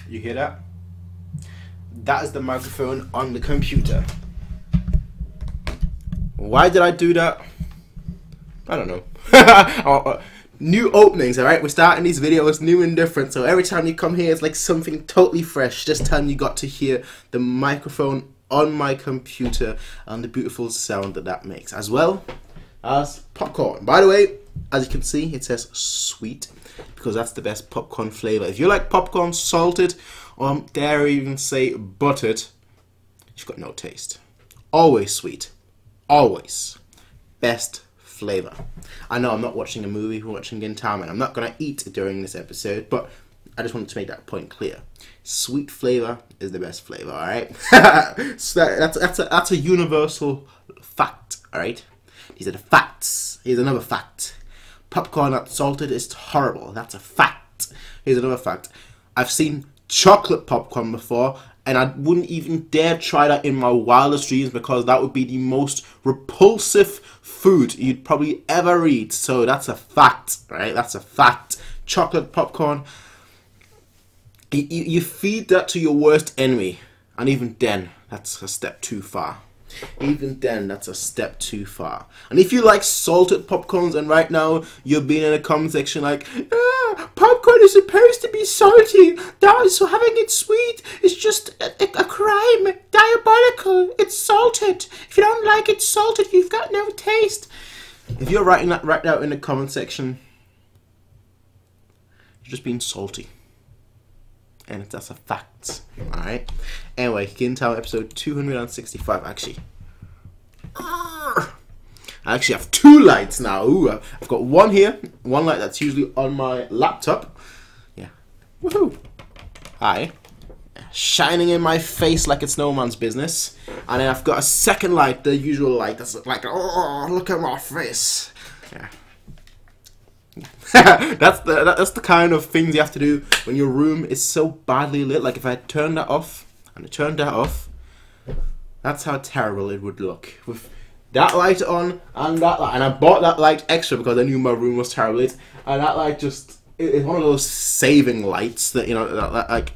You hear that? That is the microphone on the computer. Why did I do that? I don't know. New openings, alright? We're starting these videos new and different. So every time you come here, it's like something totally fresh. This time you got to hear the microphone on my computer and the beautiful sound that that makes, as well as popcorn. By the way, as you can see, it says sweet because that's the best popcorn flavor. If you like popcorn salted, or dare I even say buttered, you've got no taste. Always sweet. Always. Best flavor. I know I'm not watching a movie, we're watching Gintama, and I'm not going to eat during this episode, but I just wanted to make that point clear. Sweet flavor is the best flavor, alright? So that's a universal fact, alright? These are the facts. Here's another fact. Popcorn that's salted is horrible. That's a fact. Here's another fact. I've seen chocolate popcorn before, and I wouldn't even dare try that in my wildest dreams because that would be the most repulsive food you'd probably ever eat. So that's a fact, right? That's a fact. Chocolate popcorn, you feed that to your worst enemy, and even then, that's a step too far. Even then, that's a step too far. And if you like salted popcorns, and right now you're being in the comment section like, popcorn is supposed to be salty, so having it sweet is just a crime, diabolical, it's salted. If you don't like it salted, you've got no taste. If you're writing that right now in the comment section, you're just being salty. And that's a fact. Alright. Anyway, Gintama episode 265. I actually have two lights now. Ooh, I've got one here. One light that's usually on my laptop. Yeah. Woohoo. Hi. Shining in my face like it's no man's business. And then I've got a second light, the usual light that's like, oh, look at my face. Yeah. That's the kind of things you have to do when your room is so badly lit. Like if I turned that off and I turned that off, that's how terrible it would look with that light on and that light. And I bought that light extra because I knew my room was terrible lit. And that light just it's one of those saving lights that that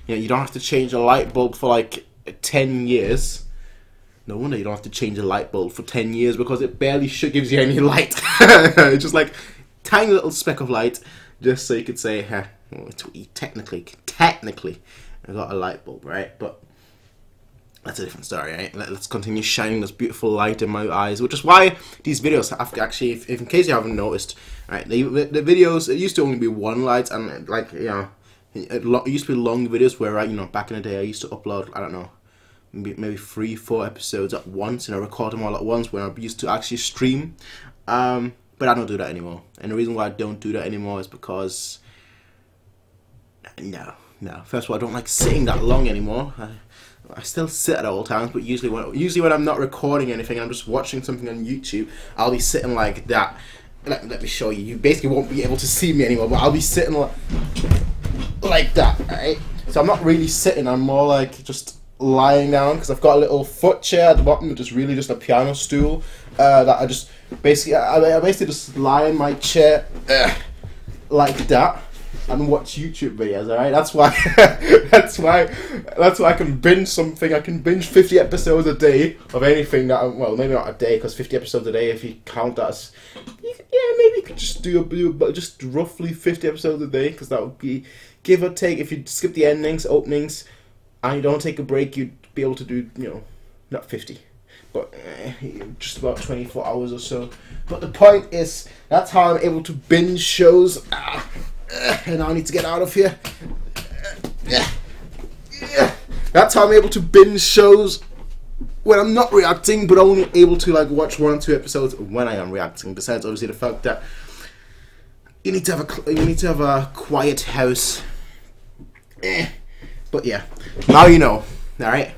you don't have to change a light bulb for like 10 years. No wonder you don't have to change a light bulb for 10 years because it barely gives you any light. It's just like tiny little speck of light, just so you could say, technically, I got a light bulb, right? But that's a different story, right? Let's continue shining this beautiful light in my eyes, which is why these videos have actually, if in case you haven't noticed, right? The videos, it used to only be one light, and like, it used to be long videos where, back in the day, I used to upload, I don't know, maybe 3-4 episodes at once, record them all at once when I used to actually stream. But I don't do that anymore. And the reason why I don't do that anymore is because no. First of all, I don't like sitting that long anymore. I still sit at all times, but usually when I'm not recording anything, I'm just watching something on YouTube, I'll be sitting like that. Let me show you. You basically won't be able to see me anymore, but I'll be sitting like that, right? So I'm not really sitting, I'm more like just lying down because I've got a little foot chair at the bottom, which is really just a piano stool that I just I basically just lie in my chair like that and watch YouTube videos. Alright, that's why that's why I can binge something. I can binge 50 episodes a day of anything that well, maybe not a day because 50 episodes a day if you count that as maybe you could just do just roughly 50 episodes a day because that would be give or take. If you skip the openings and you don't take a break, you'd be able to do not 50. But just about 24 hours or so. But the point is, that's how I'm able to binge shows. And I need to get out of here. That's how I'm able to binge shows when I'm not reacting, but only able to watch 1 or 2 episodes when I am reacting. Besides, obviously, the fact that you need to have a quiet house. But yeah, now you know. All right.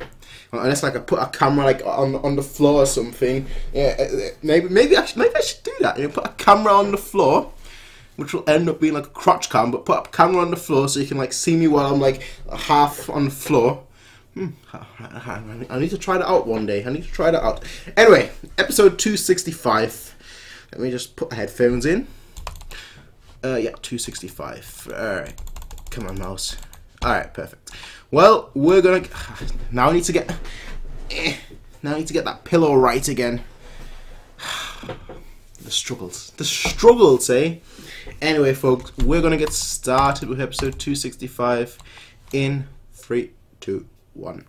Unless I put a camera on the floor or something. Yeah, maybe I should do that. Put a camera on the floor, which will end up being like a crotch cam. But put a camera on the floor so you can see me while I'm half on the floor. I need to try that out one day. I need to try that out. Anyway, episode 265. Let me just put the headphones in. Yeah, 265. All right, come on, mouse. Alright, perfect. Well, we're gonna... Now I need to get... Now I need to get that pillow right again. The struggles. The struggles, eh? Anyway, folks, we're gonna get started with episode 265 in 3, 2, 1.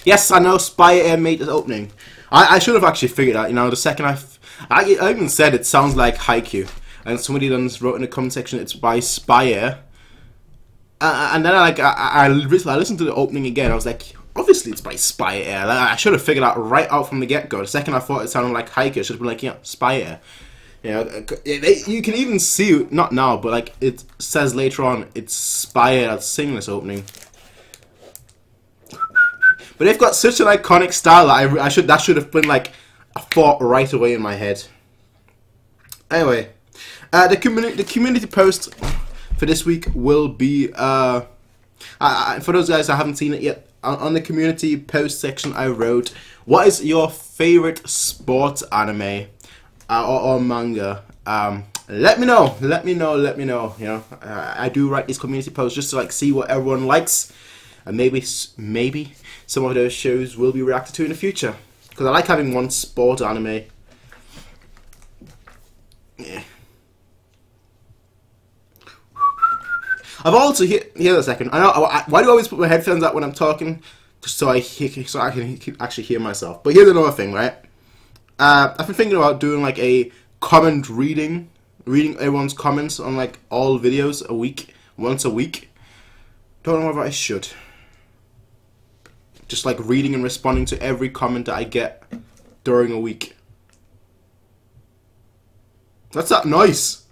Yes, I know Spy Air made this opening. I should have actually figured out, you know, the second I even said it sounds like Haikyuu. And somebody then wrote in the comment section it's by Spy Air. And then I listened to the opening again. I was like, obviously it's by Spy Air. Like, I should have figured out right out from the get-go. The second I thought it sounded like Haikyuu, I should have been like, yeah, Spy Air. You know, you can even see, not now, but like it says later on, it's Spy Air that's singing this opening. But they've got such an iconic style that that should have been like a thought right away in my head. Anyway, the community post for this week will be for those guys that haven't seen it yet. On the community post section, I wrote, "What is your favorite sports anime or manga?" Let me know. Let me know. You know, I do write these community posts just to like see what everyone likes, and maybe some of those shows will be reacted to in the future. Because I like having one sport anime. Yeah. I've also here a second. I know why do I always put my headphones out when I'm talking, just so I can actually hear myself. But here's another thing, right? I've been thinking about doing like a comment reading everyone's comments on like all videos once a week. Don't know whether I should. Just like reading and responding to every comment that I get during a week. That's that nice.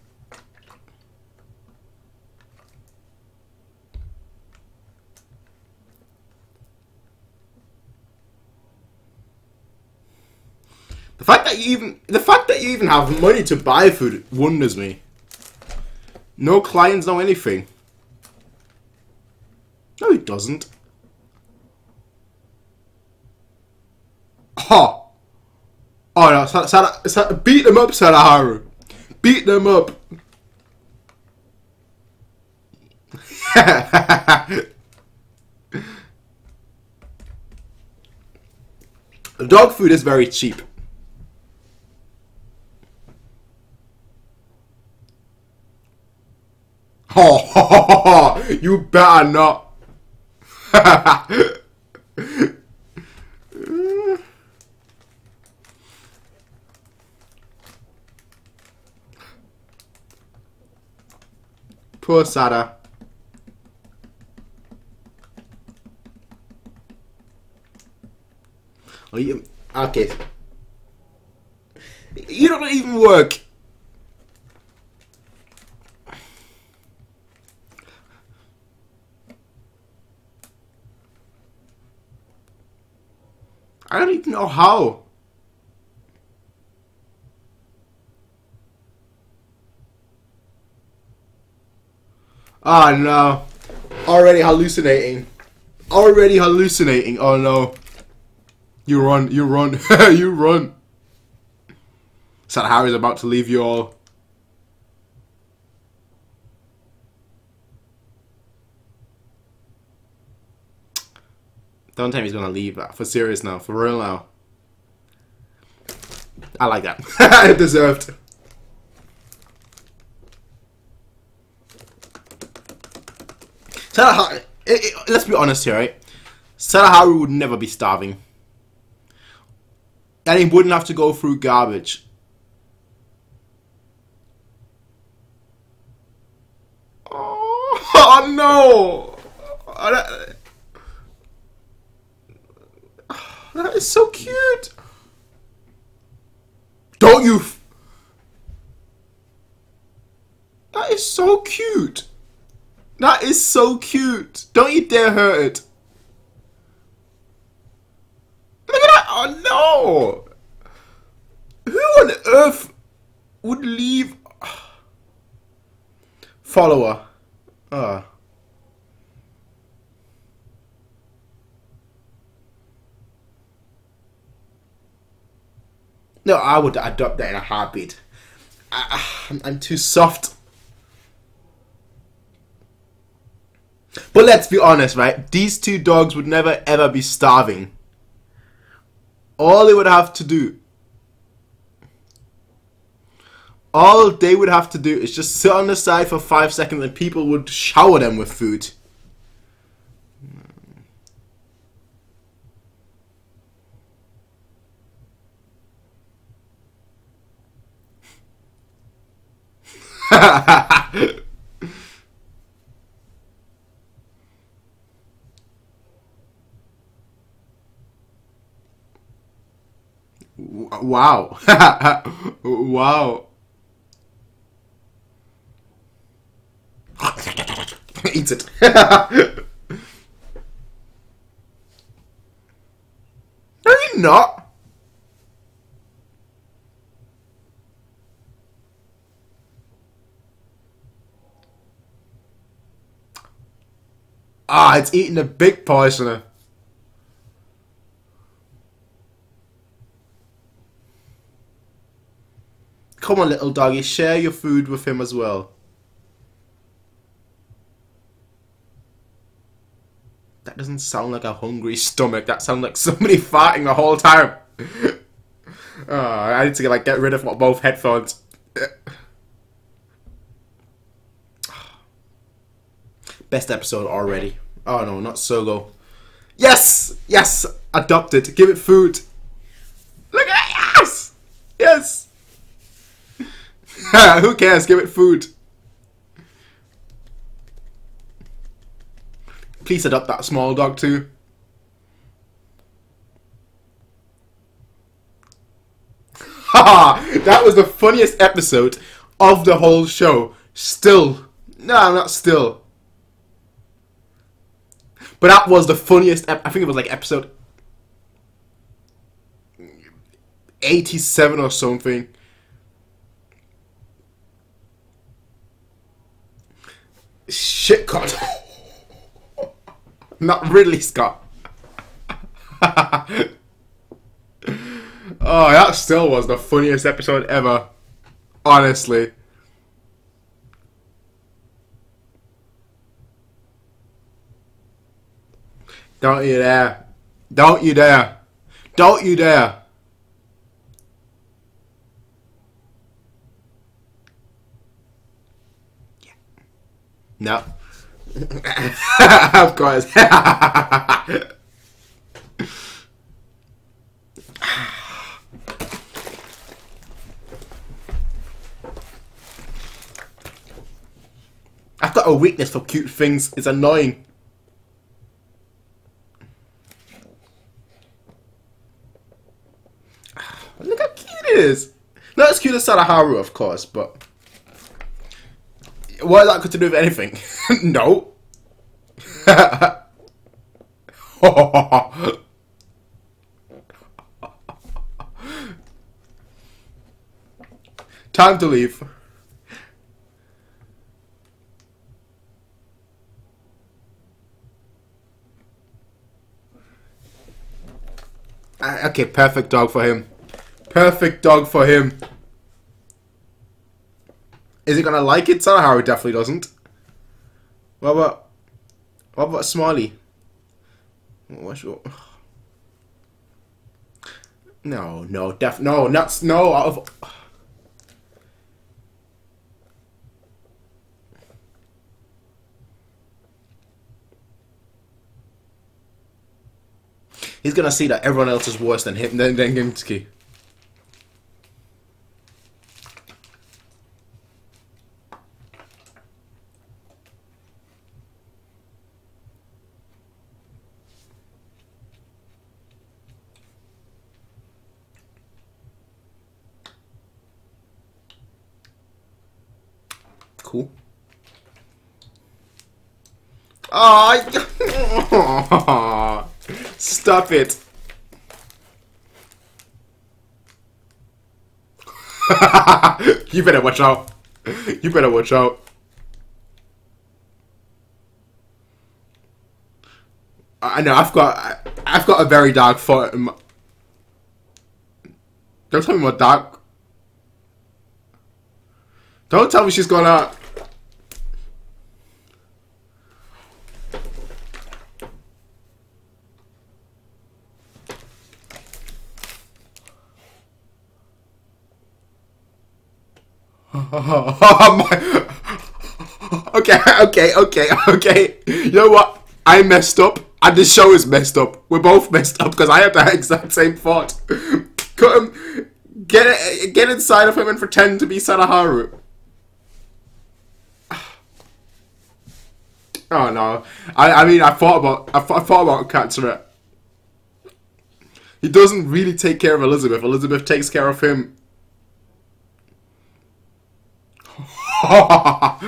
The fact that you even have money to buy food wonders me. No clients, no anything. No, it doesn't. Oh, no, beat them up, Sadaharu. Beat them up. Dog food is very cheap. Oh, you better not. Poor Sada. Oh, okay. You don't even work. I don't even know how. Oh no. Already hallucinating. Already hallucinating. Oh no. You run. You run. You run. Sadaharu is about to leave you all. Don't tell me he's gonna leave. For serious now. For real now. I like that. Deserved. Sadaharu, let's be honest here, right? Sadaharu would never be starving. And he wouldn't have to go through garbage. Oh no! That is so cute. Don't you? That is so cute. That is so cute. Don't you dare hurt it. Look at that. Oh no. Who on earth would leave follower? No, I would adopt that in a heartbeat. I'm too soft. But let's be honest, right? These two dogs would never ever be starving. All they would have to do is just sit on the side for 5 seconds and people would shower them with food. Wow. Wow. Eats it. No, you're not. Ah, it's eating a big portion. Come on, little doggy, share your food with him as well. That doesn't sound like a hungry stomach. That sounds like somebody farting the whole time. Oh, I need to get rid of both headphones. Best episode already. Oh no, not Sogo. Yes! Yes! Adopt it. Give it food. Look at it! Yes! Yes! Who cares? Give it food. Please adopt that small dog too. Haha! That was the funniest episode of the whole show. Still. No, not still. But that was the funniest I think it was like episode 87 or something. Shit, God. Not Ridley Scott. Oh, that still was the funniest episode ever. Honestly. Don't you dare. Don't you dare. Don't you dare. Yeah. No. Of course. I've got a weakness for cute things. It's annoying. Look how cute it is. Not as cute as Sadaharu, of course, but what is that got to do with anything? No. Time to leave. Okay, perfect dog for him. Perfect dog for him. Is he gonna like it? Sadaharu definitely doesn't. What about Smiley? What's your... No, no, no, not no. Out of... He's gonna see that everyone else is worse than him, than Gintama. Cool. Oh, stop it. You better watch out. You better watch out. I know I've got a very dark thought. Don't tell me what dark. Don't tell me she's gone out. Oh my. Okay. You know what? I messed up, and the show is messed up. We're both messed up because I had that exact same thought. Cut him, get inside of him, and pretend to be Sadaharu. Oh no! I mean, I thought about catching it. He doesn't really take care of Elizabeth. Elizabeth takes care of him. Ah,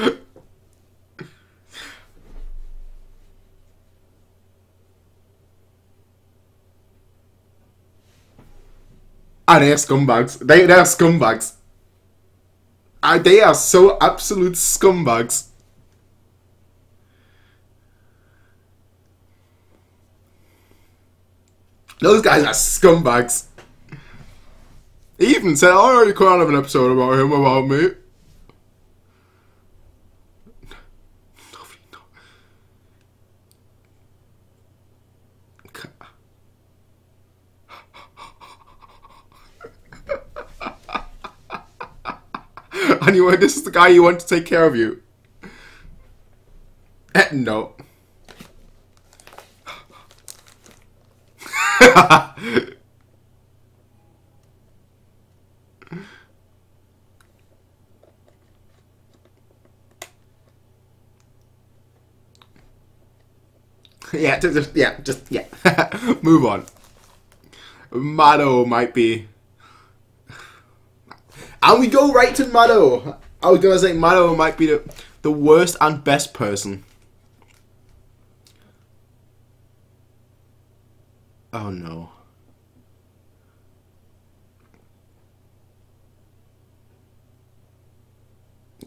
they are scumbags. They are scumbags. They are so absolute scumbags. Those guys are scumbags. He even said, "Oh, you can't have an episode about him, about me." Anyway, this is the guy you want to take care of you. No. Yeah. Move on. Mado might be. And we go right to Mado. I was gonna say Mado might be the worst and best person. Oh no.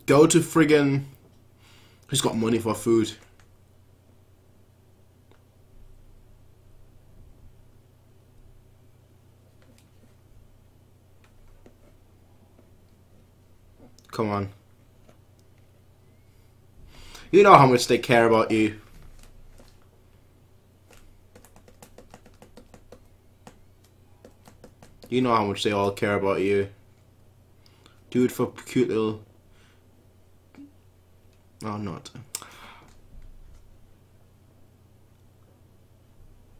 Go to friggin'. Who's got money for food? Come on. You know how much they care about you. You know how much they all care about you. Do it for cute little... Oh, not.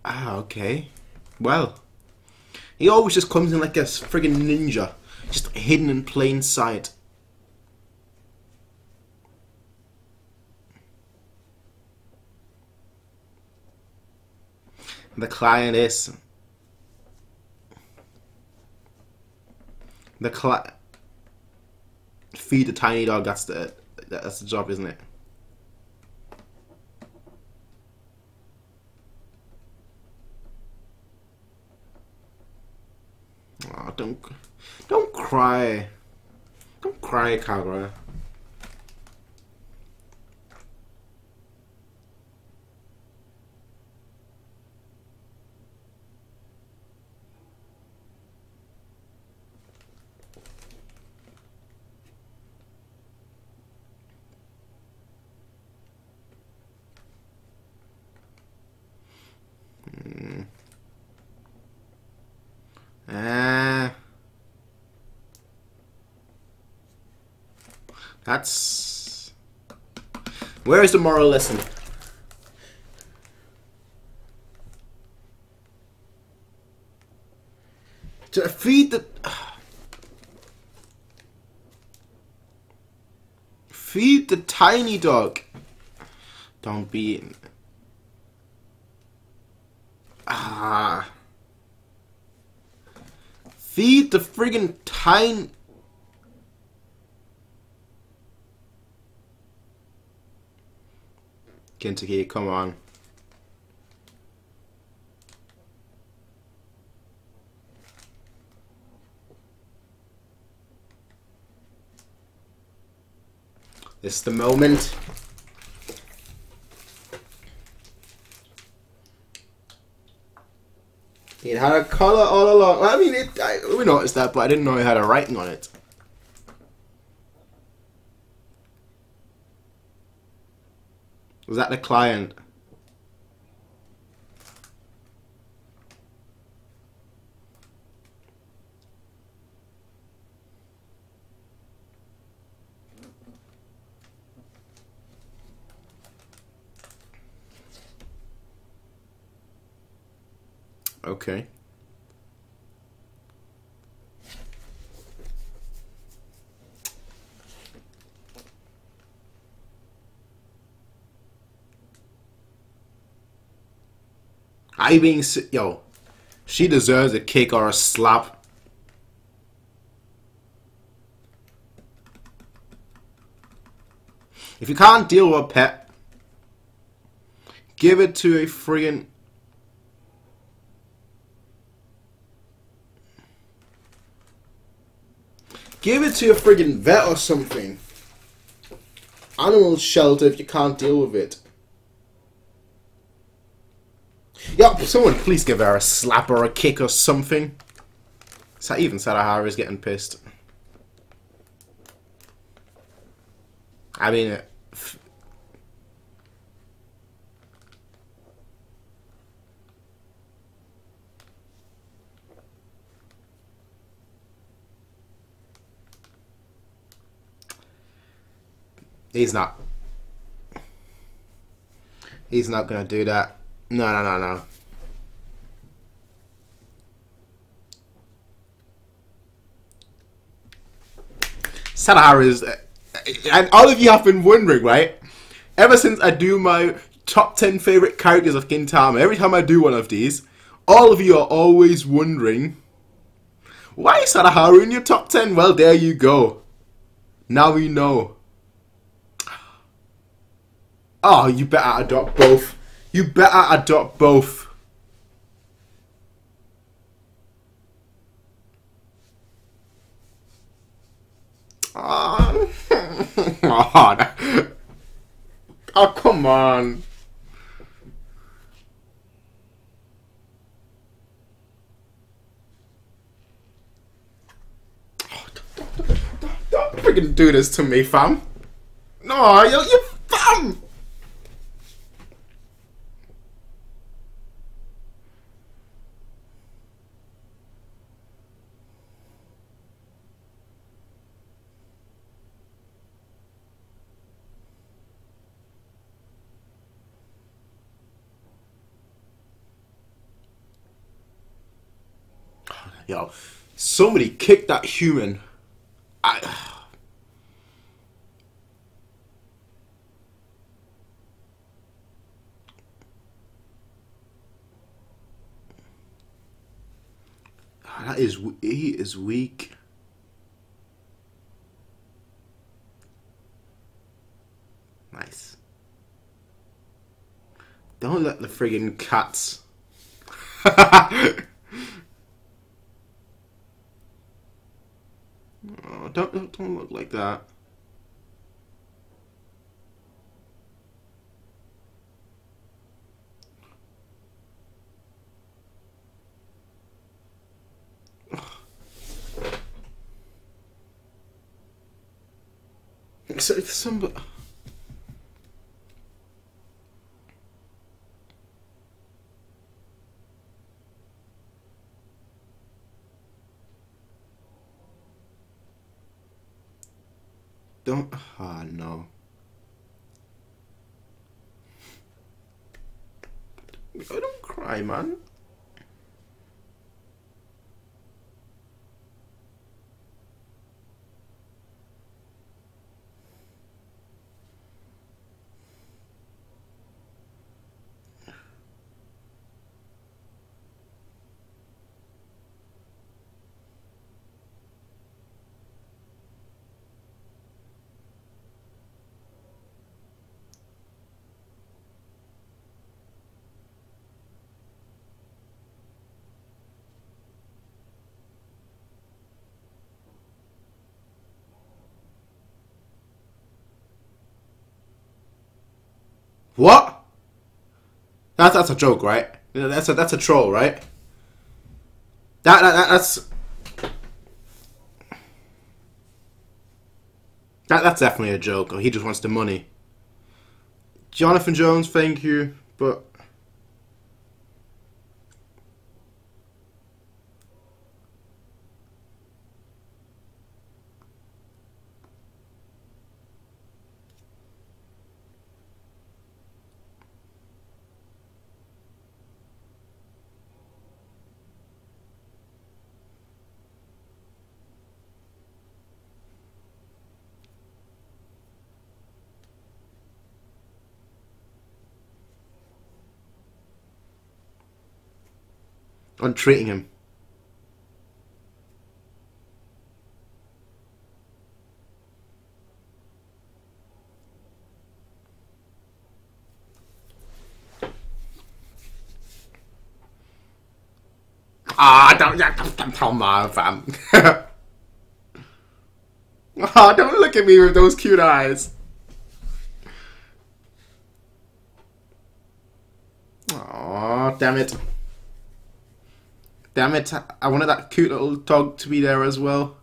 Ah, okay. Well. He always just comes in like a friggin' ninja. Just hidden in plain sight. The client is... Feed the tiny dog, that's the job, isn't it? Oh, don't cry. Don't cry, Kagura. That's... Where is the moral lesson? To feed the... Feed the tiny dog. Don't be... Feed the friggin' tiny... Kentucky, come on. This is the moment. It had a collar all along. I mean, we noticed that, but I didn't know it had a writing on it. Was that the client? Okay. Yo, she deserves a kick or a slap. If you can't deal with a pet, give it to a friggin'... Give it to a friggin' vet or something. Animal shelter if you can't deal with it. Yo, someone please give her a slap or a kick or something. Even Sadaharu is getting pissed. I mean... He's not. He's not gonna do that. No. Sadaharu is... And all of you have been wondering, right? Ever since I do my top 10 favorite characters of Gintama, every time I do one of these, all of you are always wondering, why is Sadaharu in your top 10? Well, there you go. Now we know. Oh, you better adopt both. You better adopt both. Oh, oh, come on. Don't freaking do this to me, fam. No, you fam. Yo, somebody kicked that human. He is weak. Nice. Don't let the friggin' cats. Oh, don't look like that. So if somebody... Don't... Ah, no. Don't cry, man. What? That's a joke, right? That's a troll, right? That's definitely a joke. Or he just wants the money. Jonathan Jones, thank you, but on treating him. Don't come on, fam. Oh, don't look at me with those cute eyes. Oh, damn it. Damn it, I wanted that cute little dog to be there as well.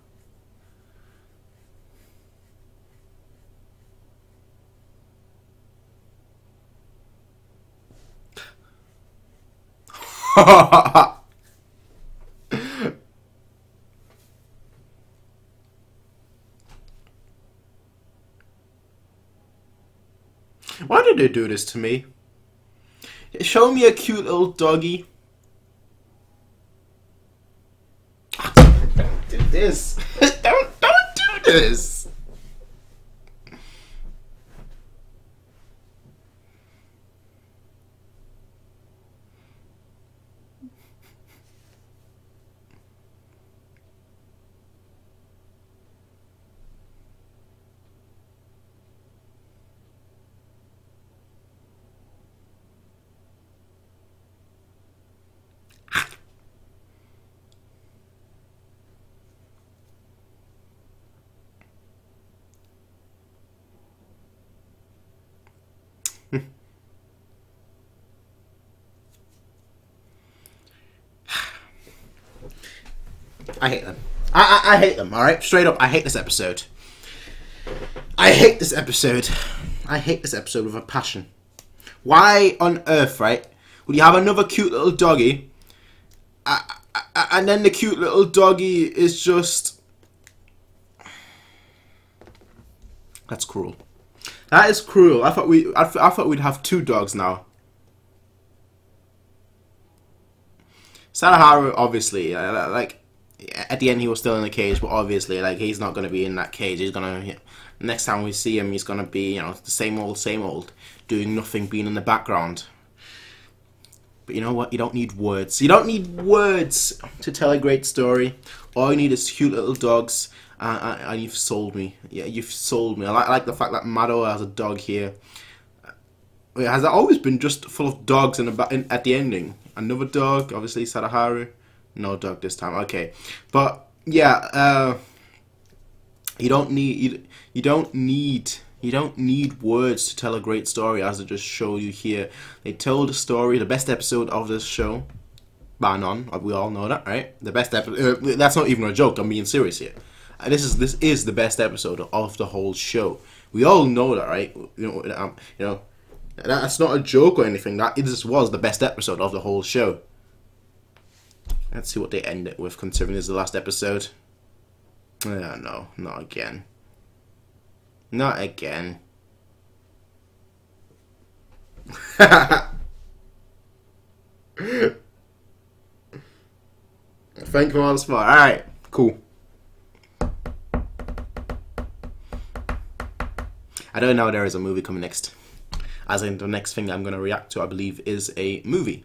Why did they do this to me? Show me a cute little doggy. Don't do this. Don't do this. I hate them. I hate them, alright? Straight up, I hate this episode. I hate this episode. I hate this episode with a passion. Why on earth, right, would you have another cute little doggy and then the cute little doggy is just... That's cruel. That is cruel. I thought we'd have two dogs now. Sadaharu, obviously, like... At the end, he was still in the cage, but obviously, like, he's not going to be in that cage. He's going to, next time we see him, he's going to be, you know, the same old, doing nothing, being in the background. But you know what? You don't need words. You don't need words to tell a great story. All you need is cute little dogs, and you've sold me. Yeah, you've sold me. I like the fact that Mado has a dog here. Has it always been just full of dogs at the ending? Another dog, obviously, Sadaharu. No dog this time. Okay, but yeah, you don't need words to tell a great story, as I just showed you here. They told a story, the best episode of this show, bar none. We all know that, right? The best episode. That's not even a joke. I'm being serious here. This is the best episode of the whole show. We all know that, right? You know, that's not a joke or anything. This was the best episode of the whole show. Let's see what they end it with, considering this is the last episode. No, not again. Not again. Thank you for all the support. Alright, cool. I don't know there is a movie coming next. As in, the next thing I'm going to react to, I believe, is a movie.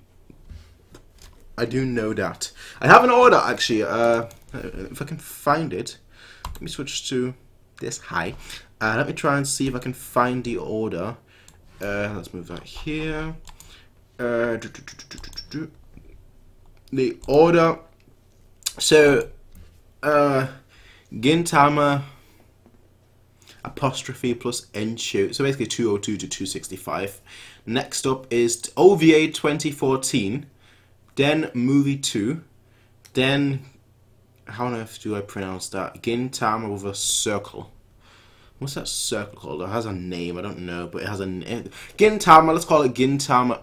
I do know that. I have an order, actually. If I can find it. Let me switch to this. Hi. Let me try and see if I can find the order. Let's move that here. The order. So, Gintama apostrophe plus Enshu. So basically 202 to 265. Next up is OVA 2014. Then movie 2, then how on earth do I pronounce that? Gintama with a circle. What's that circle called? It has a name, I don't know, but it has a name. Gintama, let's call it Gintamo,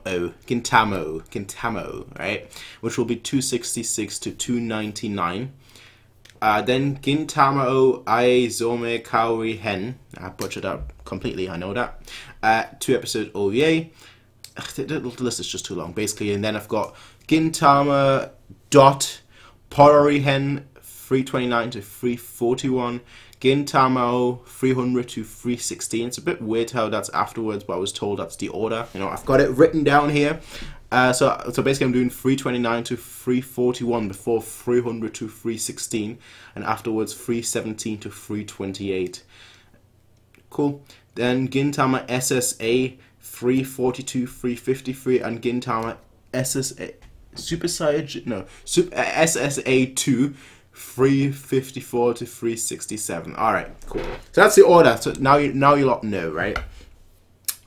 right? Which will be 266 to 299. Then Gintama Aizome Kaori Hen. I butchered that completely, I know that. 2 episode OVA. The list is just too long, basically. And then I've got Gintama dot Porori Hen 329 to 341. Gintama 300 to 316. It's a bit weird how that's afterwards, but I was told that's the order. You know, I've got it written down here. So basically I'm doing 329 to 341 before 300 to 316, and afterwards 317 to 328. Cool. Then Gintama SSA 342, 353, and Gintama SSA SSA 2 354 to 367. All right, cool. So that's the order. So now you lot know, right?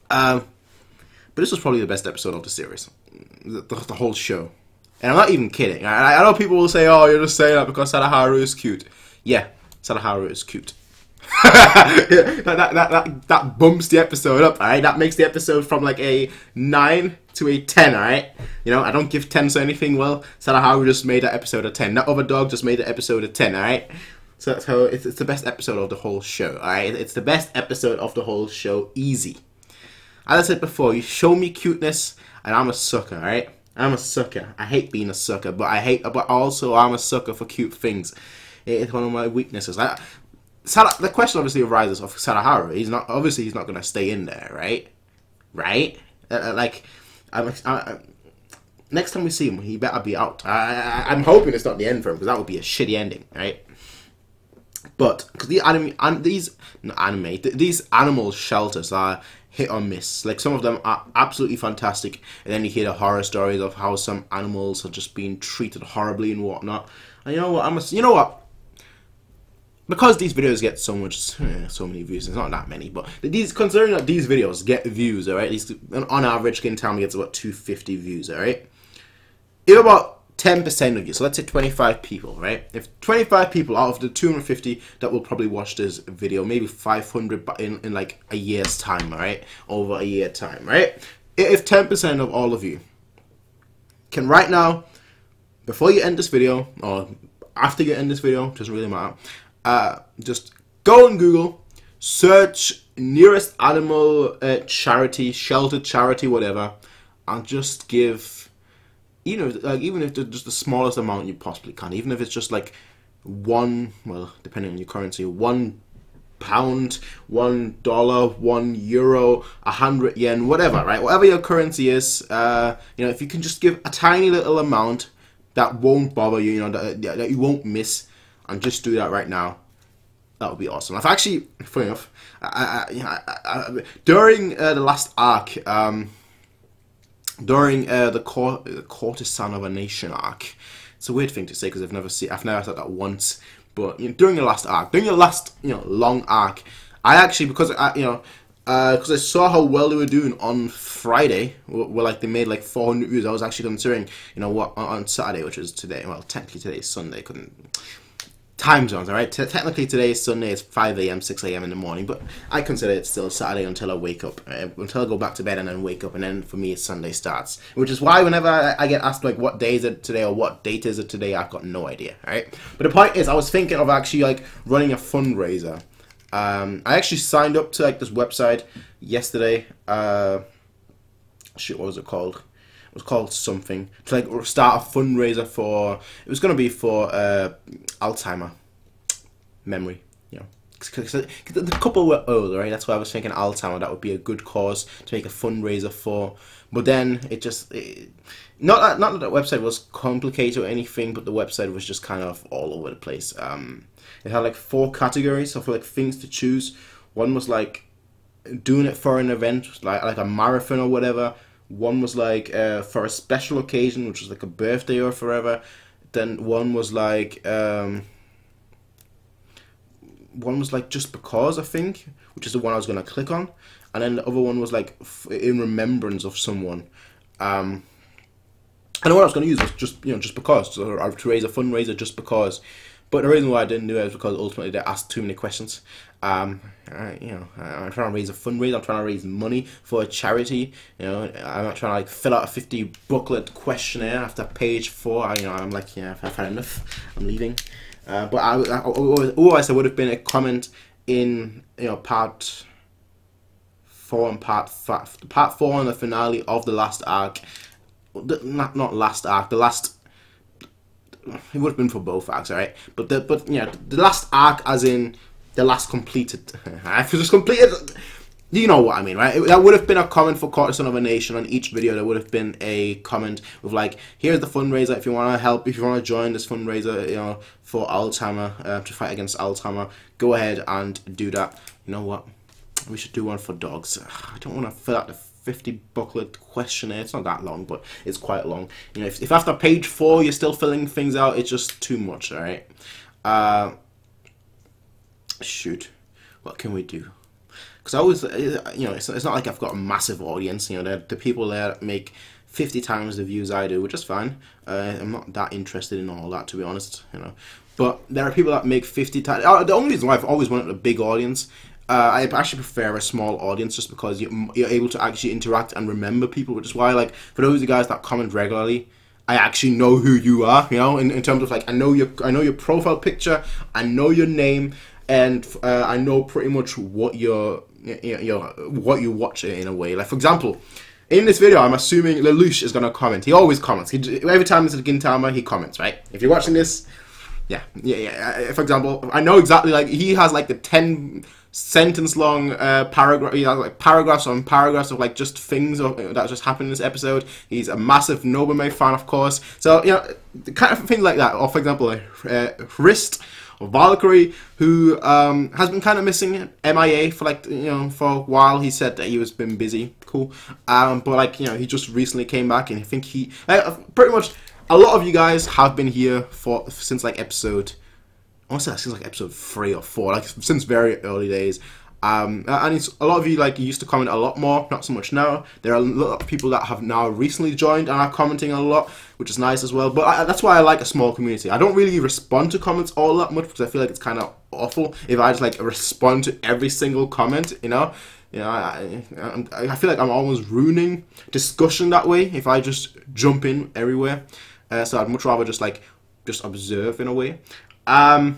But this was probably the best episode of the series, the whole show. And I'm not even kidding. I know people will say, "Oh, you're just saying that because Sadaharu is cute." Yeah, Sadaharu is cute. that bumps the episode up, alright? That makes the episode from like a 9 to a 10, alright? You know, I don't give 10s or anything. Well, Sadaharu just made that episode a 10. That other dog just made the episode a 10, alright? So that's how it's the best episode of the whole show, alright? It's the best episode of the whole show, easy. As I said before, you show me cuteness, and I'm a sucker, alright? I'm a sucker. I hate being a sucker, but also I'm a sucker for cute things. It's one of my weaknesses. The question obviously arises of Sadaharu. He's not going to stay in there, right? Right? Next time we see him, he better be out. I'm hoping it's not the end for him, because that would be a shitty ending, right? But because these animal shelters are hit or miss. Like, some of them are absolutely fantastic, and then you hear the horror stories of how some animals are just being treated horribly and whatnot. And you know what? Because these videos get so many views, it's not that many, but considering that these videos get views, alright, on average, Gintama gets about 250 views, alright? If about 10% of you, so let's say 25 people, right? If 25 people out of the 250 that will probably watch this video, maybe 500 in like a year's time, alright? Over a year time, right? If 10% of all of you can right now, before you end this video, or after you end this video, doesn't really matter, just go on Google, search nearest animal charity, shelter charity, whatever, and just give, even if it's just the smallest amount you possibly can, even if it's just like depending on your currency, £1, $1, €1, 100 yen, whatever, right? Whatever your currency is, if you can just give a tiny little amount that won't bother you, that you won't miss, and just do that right now, that would be awesome. I've actually, funny enough, during the last arc, during the Courtesan of a Nation arc, it's a weird thing to say because I've never said that once, but during the last arc, during the last long arc, I actually, because I saw how well they were doing on Friday, where like they made like 400 views, I was actually considering, what, on Saturday, which is today, well, technically today is Sunday, time zones, alright? Technically today is Sunday, it's 5 AM, 6 AM in the morning, but I consider it still Saturday until I wake up, until I go back to bed and then wake up, and then for me Sunday starts. Which is why whenever I get asked like what day is it today or what date is it today, I've got no idea, alright? But the point is, I was thinking of actually like running a fundraiser. I actually signed up to like this website yesterday. What was it called? It was called something, to like start a fundraiser for, it was going to be for Alzheimer memory, because the couple were old, right? That's why I was thinking Alzheimer, that would be a good cause to make a fundraiser for. But then not that the website was complicated or anything, but the website was just kind of all over the place. It had like 4 categories of like things to choose. One was like doing it for an event, like a marathon or whatever. One was like for a special occasion, which was like a birthday or forever. Then one was like just because, I think, which is the one I was gonna click on. And then the other one was like in remembrance of someone. And the one I was gonna use was just because, to raise a fundraiser just because. But the reason why I didn't do it is because ultimately they asked too many questions. I'm trying to raise a fundraiser. I'm trying to raise money for a charity. I'm not trying to like fill out a 50 booklet questionnaire after page 4. I'm like, yeah, I've had enough. I'm leaving. But otherwise, there would have been a comment in part 4 and part 5. Part 4 and the finale of the last arc. Not last arc. The last. It would have been for both arcs, alright? But the last arc, as in the last completed. I've just completed. You know what I mean, right? That would have been a comment for Courtesan of a Nation. On each video, there would have been a comment with like, here's the fundraiser if you want to help, if you want to join this fundraiser, for Alzheimer, to fight against Alzheimer. Go ahead and do that. You know what? We should do one for dogs. I don't want to fill out the 50 booklet questionnaire. It's not that long, but it's quite long. If after page 4 you're still filling things out, it's just too much, alright? Shoot. What can we do? Because I always, it's not like I've got a massive audience. The people there that make 50 times the views I do, which is fine. I'm not that interested in all that, to be honest. But there are people that make 50 times. The only reason why I've always wanted a big audience, I actually prefer a small audience, just because you're able to actually interact and remember people, which is why, like, for those of you guys that comment regularly, I actually know who you are. In terms of like, I know your profile picture, I know your name, and I know pretty much what what you watch in a way. Like, for example, in this video, I'm assuming Lelouch is gonna comment. He always comments. Every time it's a Gintama, he comments, right? If you're watching this, yeah. For example, I know exactly, like, he has like the 10 sentence long paragraph, like paragraphs on paragraphs of like just things that just happened in this episode. He's a massive Nobame fan, of course. So the kind of things like that. Or for example, Wrist or Valkyrie, who has been kind of missing, MIA for like for a while. He said that he was been busy, cool. But like he just recently came back, and I think he pretty much a lot of you guys have been here since like episode. I want to say since like episode 3 or 4, like since very early days. And it's a lot of you like used to comment a lot more, not so much now. There are a lot of people that have now recently joined and are commenting a lot, which is nice as well. But that's why I like a small community. I don't really respond to comments all that much, because I feel like it's kind of awful if I just like respond to every single comment. I feel like I'm almost ruining discussion that way if I just jump in everywhere. So I'd much rather just observe in a way. But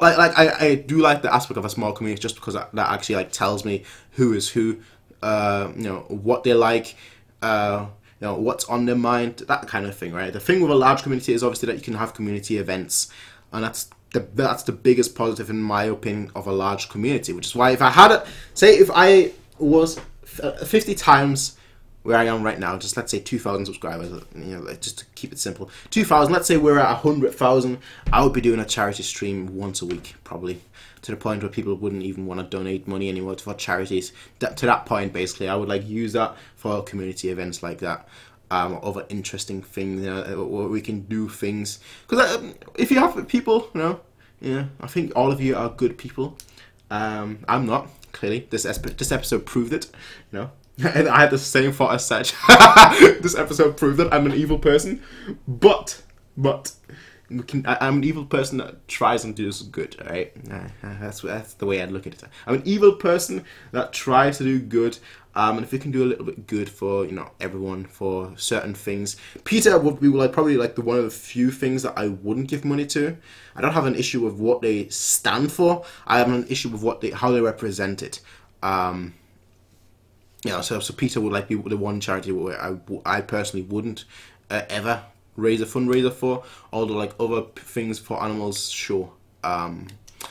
I do like the aspect of a small community, just because that actually like tells me who is who, what they like, what's on their mind, that kind of thing, right? The thing with a large community is obviously that you can have community events, and that's the biggest positive in my opinion of a large community. Which is why if I had it, say if I was 50 times where I am right now, just let's say 2,000 subscribers, just to keep it simple, 2,000, let's say we're at 100,000, I would be doing a charity stream once a week, probably, to the point where people wouldn't even want to donate money anymore for charities. To that point, basically, I would like use that for community events like that, other interesting things, where we can do things, because if you have people, I think all of you are good people. I'm not, clearly. This episode proved it, And I had the same thought as Saj. This episode proved that I'm an evil person, but I'm an evil person that tries and does good. All right, that's the way I'd look at it. I'm an evil person that tries to do good, and if we can do a little bit good for everyone for certain things, Peter would be probably one of the few things that I wouldn't give money to. I don't have an issue with what they stand for. I have an issue with how they represent it. So Peter would be the one charity where I personally wouldn't ever raise a fundraiser for, although other things for animals, sure. The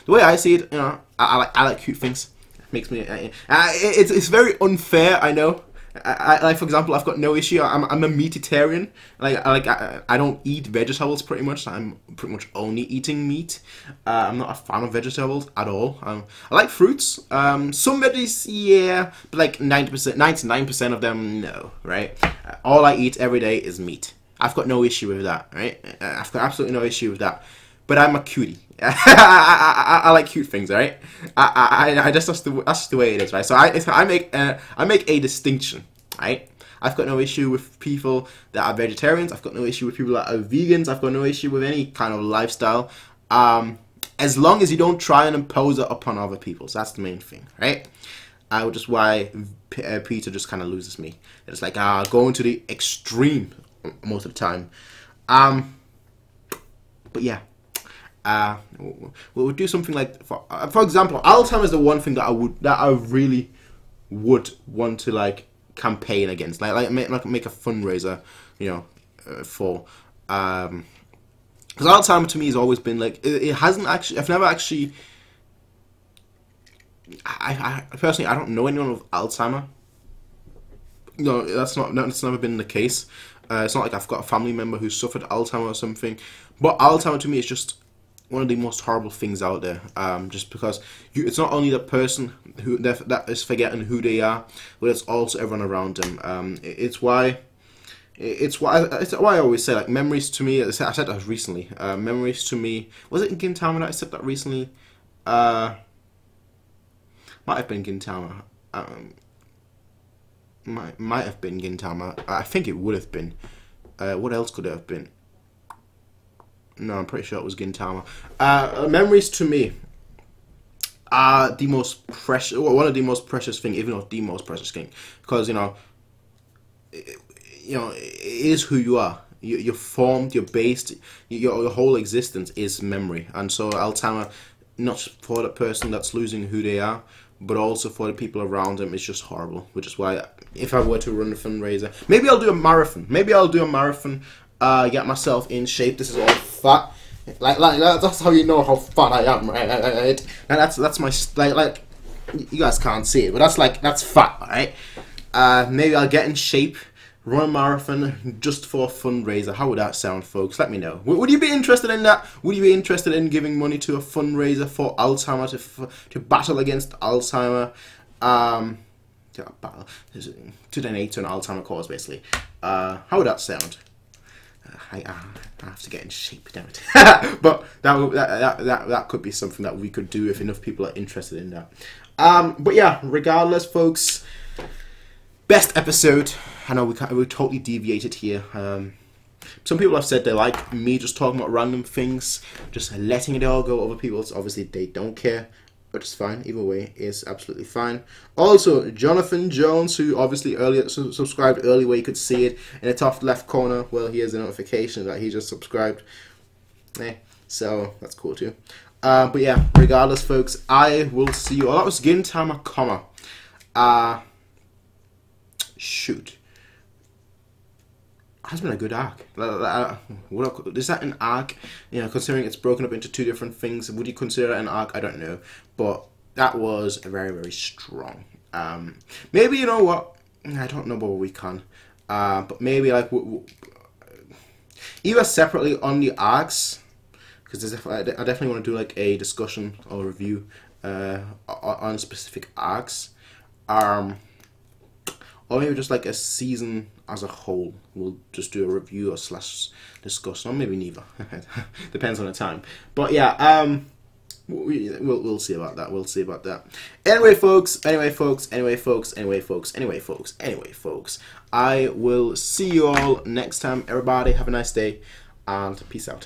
way I see it, I like cute things. It makes me. It's very unfair, I know. For example, I've got no issue. I'm a meatitarian. I don't eat vegetables pretty much. I'm pretty much only eating meat. I'm not a fan of vegetables at all. I like fruits. Some veggies, yeah, but 99% of them, no. Right? All I eat every day is meat. I've got no issue with that. Right? I've got absolutely no issue with that. But I'm a cutie. I like cute things, right? That's the way it is, right? So I make a distinction, right? I've got no issue with people that are vegetarians. I've got no issue with people that are vegans. I've got no issue with any kind of lifestyle. As long as you don't try and impose it upon other people. So that's the main thing, right? Which is why Peter just kind of loses me. It's like going to the extreme most of the time. But yeah, we'll do something like, for example, Alzheimer's is the one thing that I really would want to like campaign against, like make a fundraiser, you know, for. Because Alzheimer's to me has always been like, it hasn't actually, I've never actually, I personally, I don't know anyone with Alzheimer's. No, that's never been the case. It's not like I've got a family member who suffered Alzheimer's or something. But Alzheimer's to me is just one of the most horrible things out there. Just because it's not only the person that is forgetting who they are, but it's also everyone around them. It's why I always say, like, memories to me, I said that recently, memories to me, was it in Gintama that I said that recently? Might have been Gintama. Might have been Gintama. I think it would have been. What else could it have been? No, I'm pretty sure it was Gintama. Memories to me are the most precious, one of the most precious thing, even not the most precious thing, because, you know, it is who you are. You're formed, you're based, your whole existence is memory. And so Alzheimer's, not for the person that's losing who they are, but also for the people around them, it's just horrible. Which is why, if I were to run a fundraiser, maybe I'll do a marathon. Get myself in shape. This is all fat. Like that's how you know how fat I am, right? And that's my, like you guys can't see it, but that's fat, alright? Maybe I'll get in shape, run a marathon just for a fundraiser. How would that sound, folks? Let me know. Would you be interested in that? Would you be interested in giving money to a fundraiser for Alzheimer's, to battle against Alzheimer's? To donate to an Alzheimer's cause, basically. How would that sound? I have to get in shape, damn it. But that could be something that we could do if enough people are interested in that. But yeah, regardless, folks, best episode. I know we totally deviated here. Some people have said they like me just talking about random things, just letting it all go over people. It's obviously they don't care, but it's fine. Either way, it's absolutely fine. Also, Jonathan Jones, who obviously earlier subscribed early, where you could see it in the top left corner. Well, he has a notification that he just subscribed. So that's cool too. But yeah, regardless, folks, I will see you. Oh, that was Gintama, shoot. Has been a good arc. Is that an arc? You know, considering it's broken up into two different things, would you consider that an arc? I don't know, but that was very, very strong. Maybe, you know what? I don't know whether we can, but maybe like either separately on the arcs, because I definitely want to do like a discussion or review on specific arcs, or maybe just like a season as a whole. We'll just do a review or / discussion, or maybe neither. Depends on the time. But yeah, we'll see about that. We'll see about that. Anyway, folks. I will see you all next time. Everybody, have a nice day, and peace out.